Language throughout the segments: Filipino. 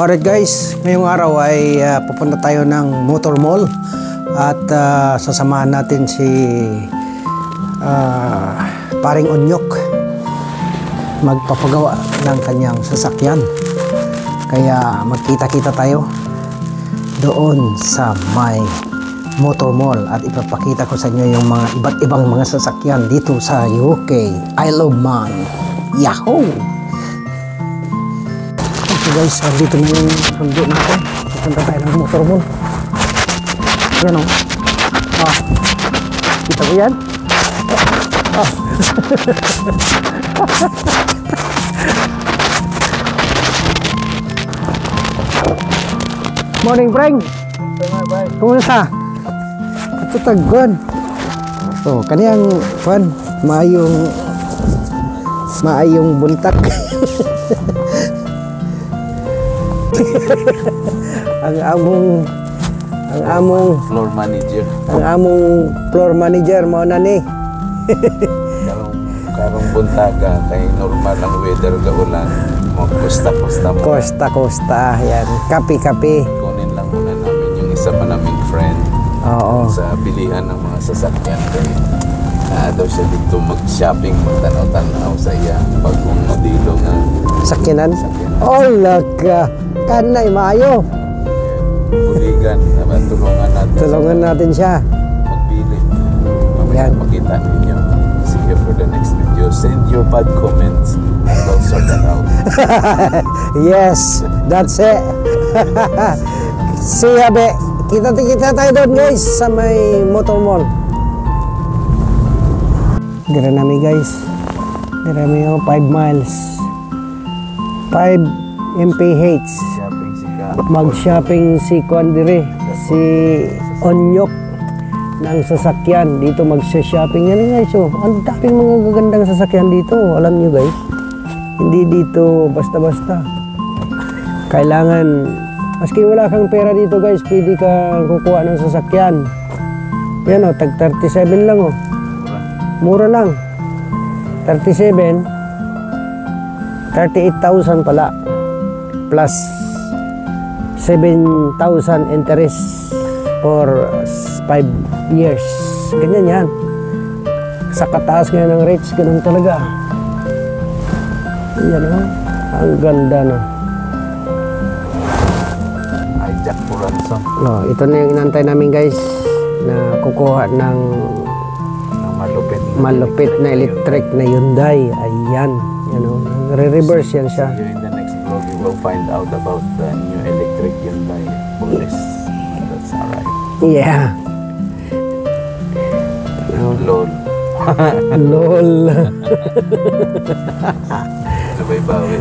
Alright guys, ngayong araw ay pupunta tayo ng Motor Mall at sasamahan natin si Paring Onyok magpapagawa ng kanyang sasakyan. Kaya magkita-kita tayo doon sa may Motor Mall at ipapakita ko sa inyo yung mga iba't ibang mga sasakyan dito sa UK. Isle of Man. Yahoo! Okay guys, dito na yung sundo natin. Pupunta tayo ng Motor Mall. Yan o. Kita ko yan? Morning, Frank. Kumusta? Ito tagwan. Oh, kaniyang fan, maayong buntak. ang among floor manager. Ang among floor manager mao na ni. karong buntaga kay normal ang weather ga ulan. Mo kosta mo. Kosta yan. Kape. Kunin lang muna namin yung isa pa naming friend. Oo. Sa bilihan ng mga sasakyan kay daw siya dito mag-shopping, magtanaw-tanaw sa iya bagong modelo nga sakyanan. Oh, laka. Kanay maayo. Buligan, tulungan natin siya. Magbili. Mamaya makita ninyo. See you for the next video. Send your bad comments. We'll sort that out. Yes, that's it. See ya, be. Kita tayo doon guys sa may Motor Mall. Dira namin guys. Dira namin yung 5 miles. 5 mph. Mag-shopping si Kwandire, si Onyok ng sasakyan. Dito mag-shopping yan guys. So, ang daming mga gagandang sasakyan dito. Alam nyo guys, hindi dito basta-basta. Kailangan, maski wala kang pera dito guys, pwede kang kukuha ng sasakyan. Yan o, tag 37 lang o. Mura lang. 37, 38,000 pala. Plus 7,000 interest for 5 years. Ganyan yan. Sa kataas ngayon ng rates, ganun talaga. Yan o. Ang ganda na. Ay, Jack Puranson. No, ito na yung inantay namin guys na kukuha ng malupit na electric na Hyundai. Ayan. Yan o. Re-reverse yan siya. In the next vlog, you will find out about the new electric Hyundai Police. That's alright. Yeah. Lol. Lol. Sabay bawi.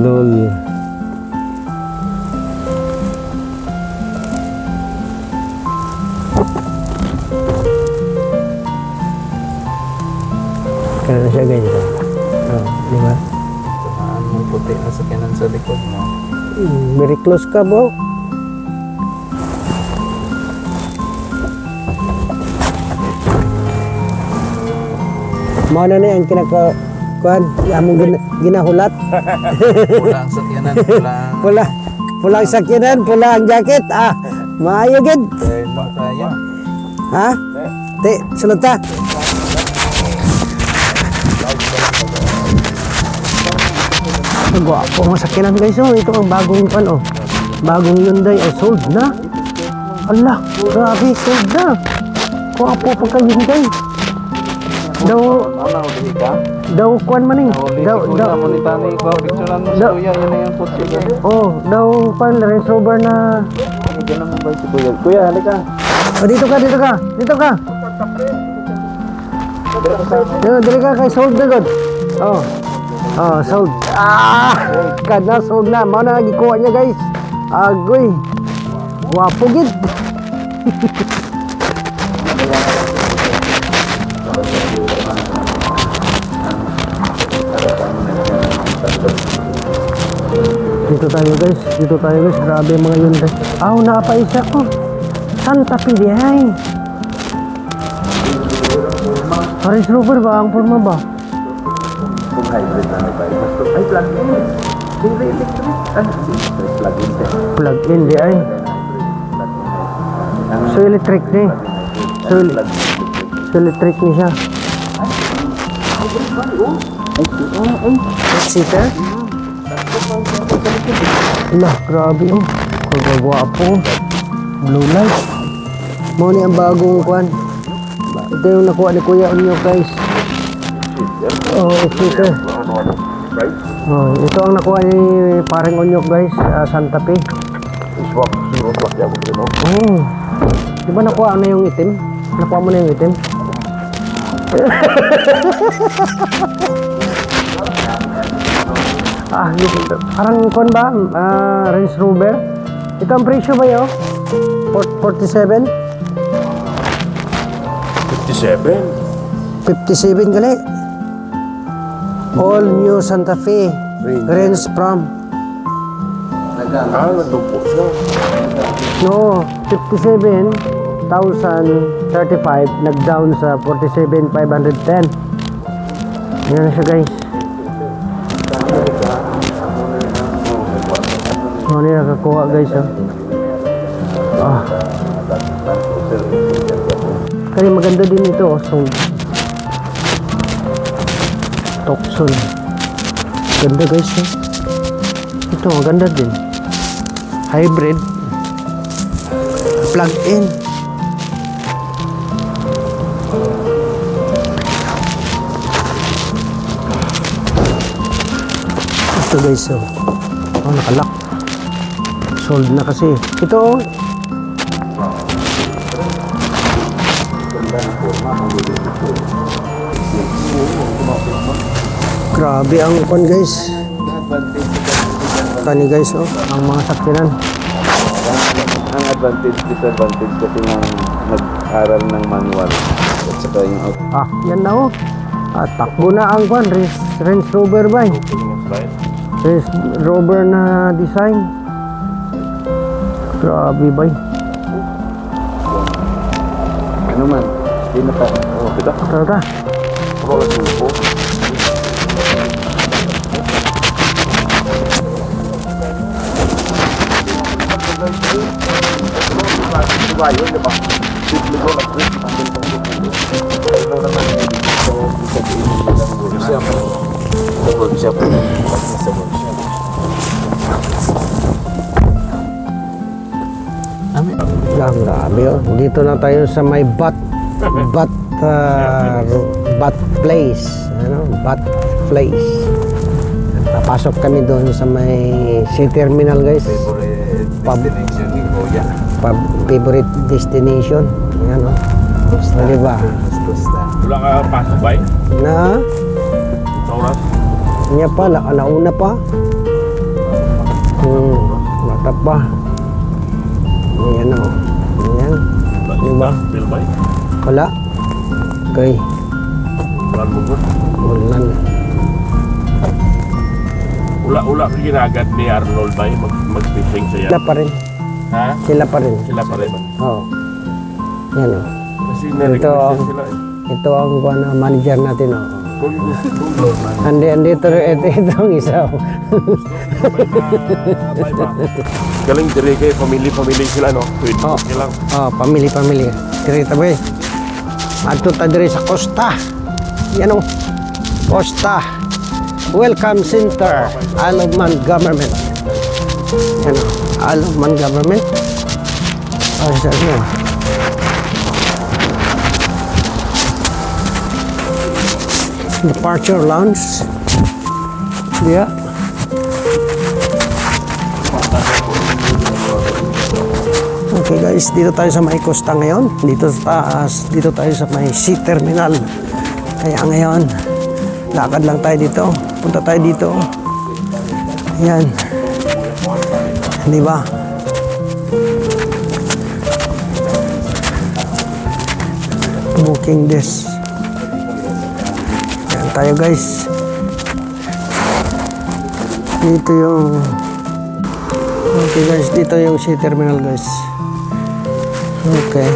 Lol. Kaya siya ganyan. Oh, di ba? Tamaan mong puti na sakyanan sa likod mo. Very close ka, bro. Mana na ang kinakakuan, among ginahulat. Pula ang sakyanan, Pula ang sakyanan, pula ang jacket. Maayo gid. Kaya. Ha? Te, sulod ta. Gwapo ang sakyanan guys. Oh, ito ang bagong pan oh. Bagong Hyundai ay sold na. Allah, grabe, sold na. Gwapo pagka Hyundai. Daw kuan man eh. Daw daw kuan Range Rover na. Kuya, halika. Oh, dito ka. Dito ka kay sold na god. Oh. Oh, sold. Kada sold na. Mana lagi kuha niya guys. Agoy. Gwapo gid. Dito tayo guys. Grabe mga yun guys. Napaisa ko. Santa Fe dihay. Range Rover ba? Ang forma ba? Hybrid na may bypass. Ay, plug-in. Plug in di ay. So electric ni. So electric ni siya. Eight-seater? Lah, grabe oh. Kagagwapo. Blue light. Mo ni ang bagong kwan. Ito yung nakuha ni Kuya Onyo guys. Oh, eight-seater. Oh, ito ang nakuha ni paring Onyok guys, Santa Fe. Oh. Di ba nakuha na yung itim? Nakuha mo na yung itim? Parang kon ba? Range Rover. Ito ang presyo ba yun? 47? 57 gali. All new Santa Fe range from no 57,035 nag-down sa 47,510. Yan na siya guys. Ano niya nakakuha guys kaya maganda din ito sound Tucson. Ganda guys ito maganda din. Hybrid. Plug in. Ito guys nakalock. Sold na kasi. Ito grabe ang pan guys. Tani guys ang mga sakyanan. Ang advantage, disadvantage kasi ng nag-aral ng manual at saka yung yan na takbo na ang pan. Range Rover ba Range Rover na design. Grabe ba ano man, hindi na ta. Kita? Tara. Roll it po. Grabe dito na tayo sa may bat place. Bat place. Papasok kami doon sa may sea terminal guys. Destination ni Kuya. Favorite destination. Yan diba? Wala ka pasok ba Na? Sa oras? Niya pa, alauna pa. Mata pa. Ayan Ayan. Diba? Bill ba Wala. Okay. Wala mo ba? Wala. Ula ka ginagad ni Arnold ba mag-fishing siya? Sila pa rin. Ha? Sila pa rin. Sila pa rin. Oo. Yan Kasi na-request sila Ito ang manager natin Kung Ito ang isa galing diri kay family sila no? Pwede lang. Family. Kirita ba Adto ta diri sa Costa. Yan Costa. Welcome Center. Isle of Man Government. Yan Isle of Man Government. Departure lounge. Yeah. Okay guys, dito tayo sa may Costa ngayon. Dito sa taas, dito tayo sa may sea terminal. Kaya ngayon, lakad lang tayo dito. Punta tayo dito. Ayan. Di ba? Booking this. Ayan tayo guys. Dito yung okay guys, dito yung sea terminal guys. Okay.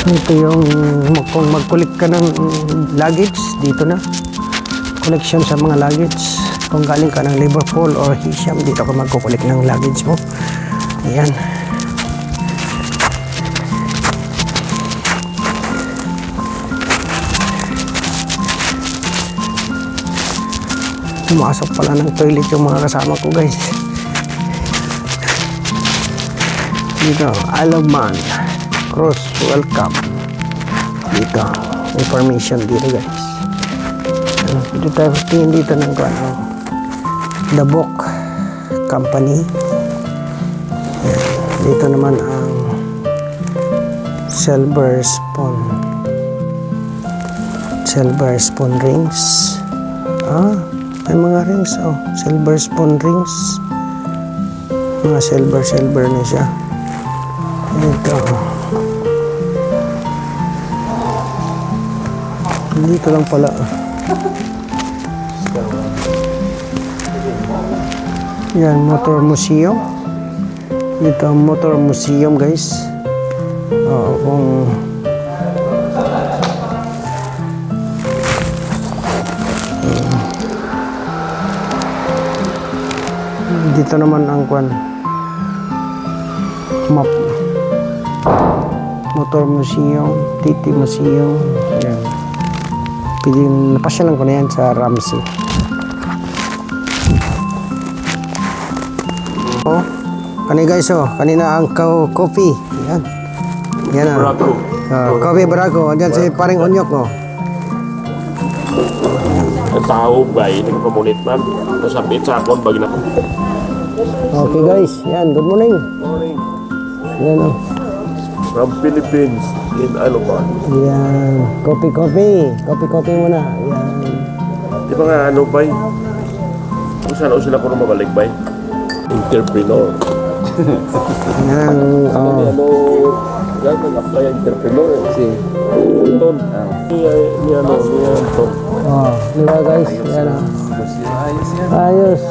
Ito yung kung mag-collect ka ng luggage, dito na. collection sa mga luggage. Kung galing ka ng Liverpool or Hisham, dito ka magkukulik ng luggage mo. Ayan. Pumasok pala ng toilet yung mga kasama ko, guys. Dito, Isle of Man Cross, welcome. Dito, information dito, guys. Dito tayo tingin dito ng The Book Company. Dito naman ang Silver Spoon rings. May mga rings. Silver spoon rings. Mga silver na siya. Dito lang pala. Yan, motor museum. Dito ang motor museum, guys. Dito naman ang map. Motor museum, TT museum. Yan. Napasyalan ko na yan sa Ramsey. Kanina ang coffee. Yan. Yan ang coffee Barako. Diyan si paring Onyok, Ang tao ba, ini ko pamulit man. Tapos ang pizza ako, bagi na ko. Okay, guys. Yan, good morning. Morning. Yan From Philippines, in Alopan. Yan. Coffee muna. Yan. Di ba nga ano ba? Kung saan sila ko mabalik ba? Entrepreneur. Yan. Yan, nag-apply entrepreneur. Si Anton. Ni Anton. Di ba, guys? Yan. Ayos.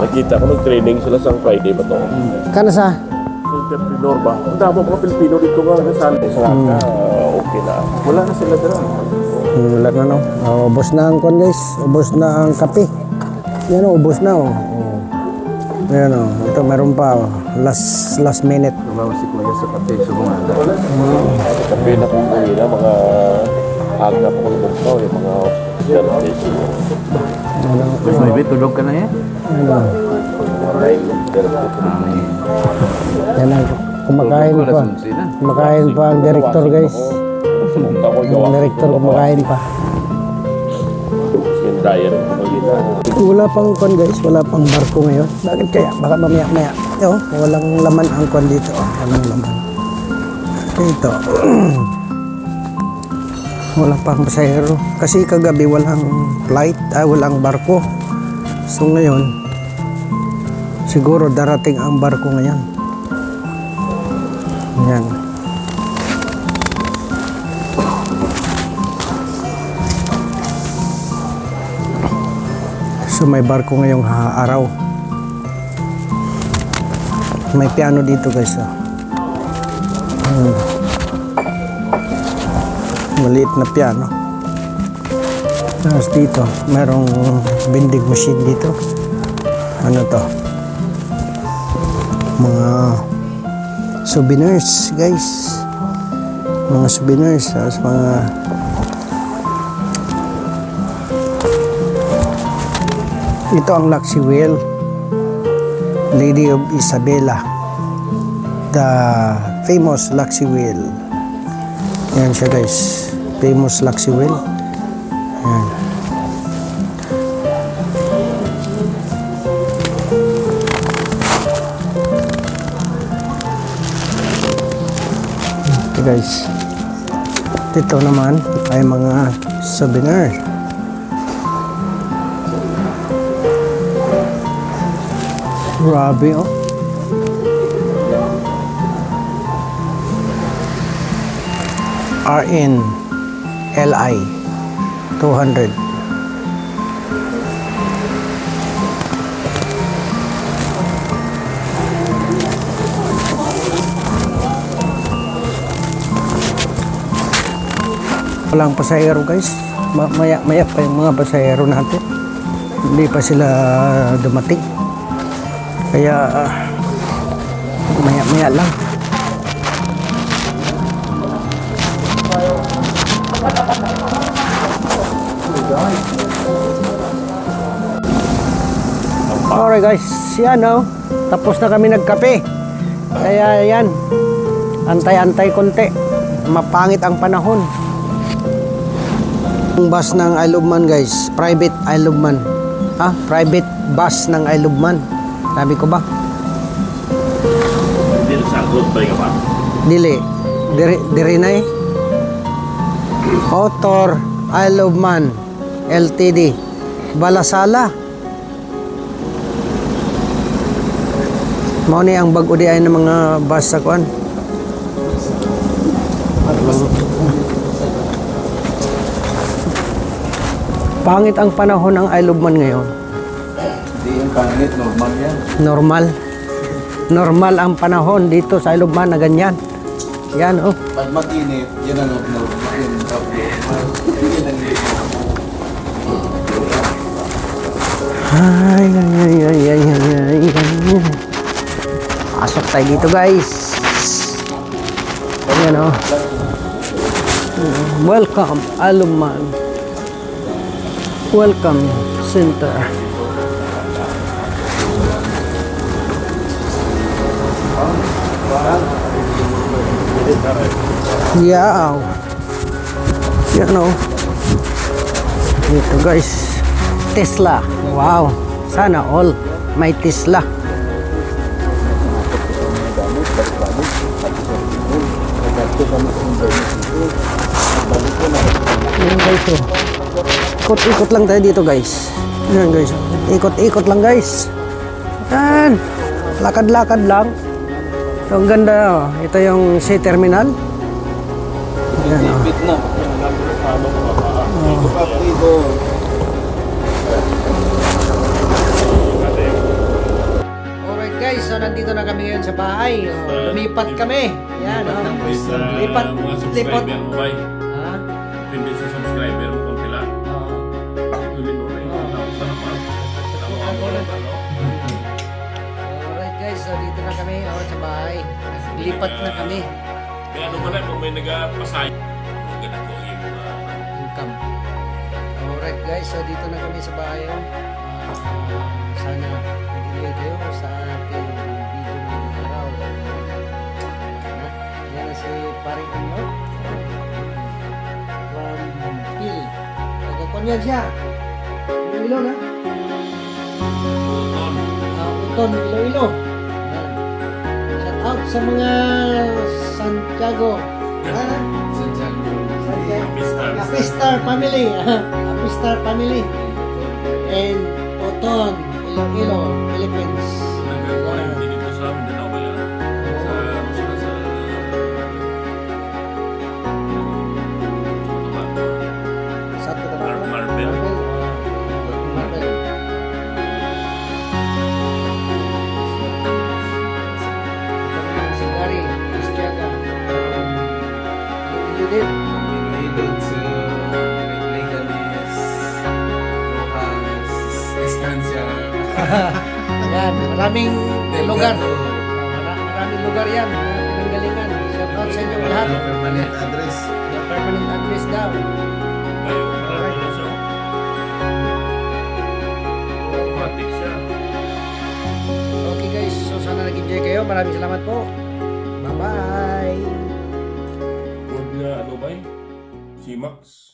Nakita ko nag-training sila sa Friday ba to? Kana sa? Entrepreneur ba? Ang dami mga Pilipino dito nga nasali. Okay na. Wala na sila dira. Wala na, no? Ubos na ang guys. Ubos na ang kape. Yan, ubos na, Ayan, ito meron pa, last minute. Tumawa si Kuya sa kape, subungan. Kape na kung na mga aga po ng buktaw, yung mga hospitality. Mas may tulog ka na yan? Yan ang kumakain pa. Kumakain pa ang director, guys. Ang director kumakain pa. Wala pang guys, wala pang barko ngayon. Bakit kaya? Baka mamaya-maya. Walang laman ang dito. Walang laman. Ito. Wala pang pasahero. Kasi kagabi walang flight, walang barko. So ngayon, siguro darating ang barko ngayon. Yan. So may barko ngayong araw. May piano dito, guys. Maliit na piano. Tapos dito, merong vending machine dito. Ano to? Mga souvenirs, guys. Mga souvenirs. Tapos mga ito ang Luxy Wheel, Lady of Isabella, the famous Luxy Wheel. Yan siya, guys, famous Luxy Wheel. Yan. Ito, guys, dito naman ay mga souvenir. Grabe, RN LI 200. pala ang pasahero guys. Maya pa yung mga pasahero natin. Hindi pa sila dumating. Kaya maya lang. Alright guys, yan tapos na kami nagkape. Kaya yan, antay-antay konti. Mapangit ang panahon. Ang bus ng Isle of Man guys, private Isle of Man. Private bus ng Isle of Man. Sabi ko ba? Hindi sagot ba ka ba? Dili. Diri na Author Isle of Man LTD Balasala. Mao ni ang bag-o di ay ng mga bus sa kuan. Pangit ang panahon ng Isle of Man ngayon. Hindi yung pangit, normal yan. Normal ang panahon dito sa Isle of Man na ganyan. Yan Pag mag-init, yun ang normal. Ay. Pasok tayo dito guys. Ayan Welcome Isle of Man. Welcome Center. Yeah. Yan Dito guys. Tesla. Wow. Sana all may Tesla. Yan guys Ikot-ikot lang tayo dito guys. Yan guys. Ikot-ikot lang guys. Yan. Lakad-lakad lang. Ito ang ganda Ito yung sea terminal. Yan Alright guys, so nandito na kami ngayon sa bahay. Lumipat kami. Yan Lipat. Mga subscriber mo ba? Ha? Hindi sa subscriber mo kung sila. Tulin mo na yung sa naman. Alright guys, so dito na kami sa bahay. Lipat na kami. Kaya ano mo na kung may nagpasay. Maganda ko yung Income. Alright guys, so dito na kami sa bahay. Sana mag-enjoy kayo sa ating video ngayong araw. Yan na si Paring Unyo. From Hill. Nagkakunyan siya. Iloilo na. Uton, Iloilo. Shout out sa mga Santiago. Apistar family. Apistar family. And Uton, Iloilo, Philippines. dito sa Mindanao kaya sa Marvel. Marvel. Si Gary, Cristiaga. You did? Yan, maraming lugar. Maraming lugar yan. Pinanggalingan. Shout out sa inyo lahat. Permanent address. Yung permanent address daw. Kayo, marami na siya. Matik siya. Okay guys, so sana nag-enjoy kayo. Maraming salamat po. Bye-bye. Huwag na ano ba Si Max.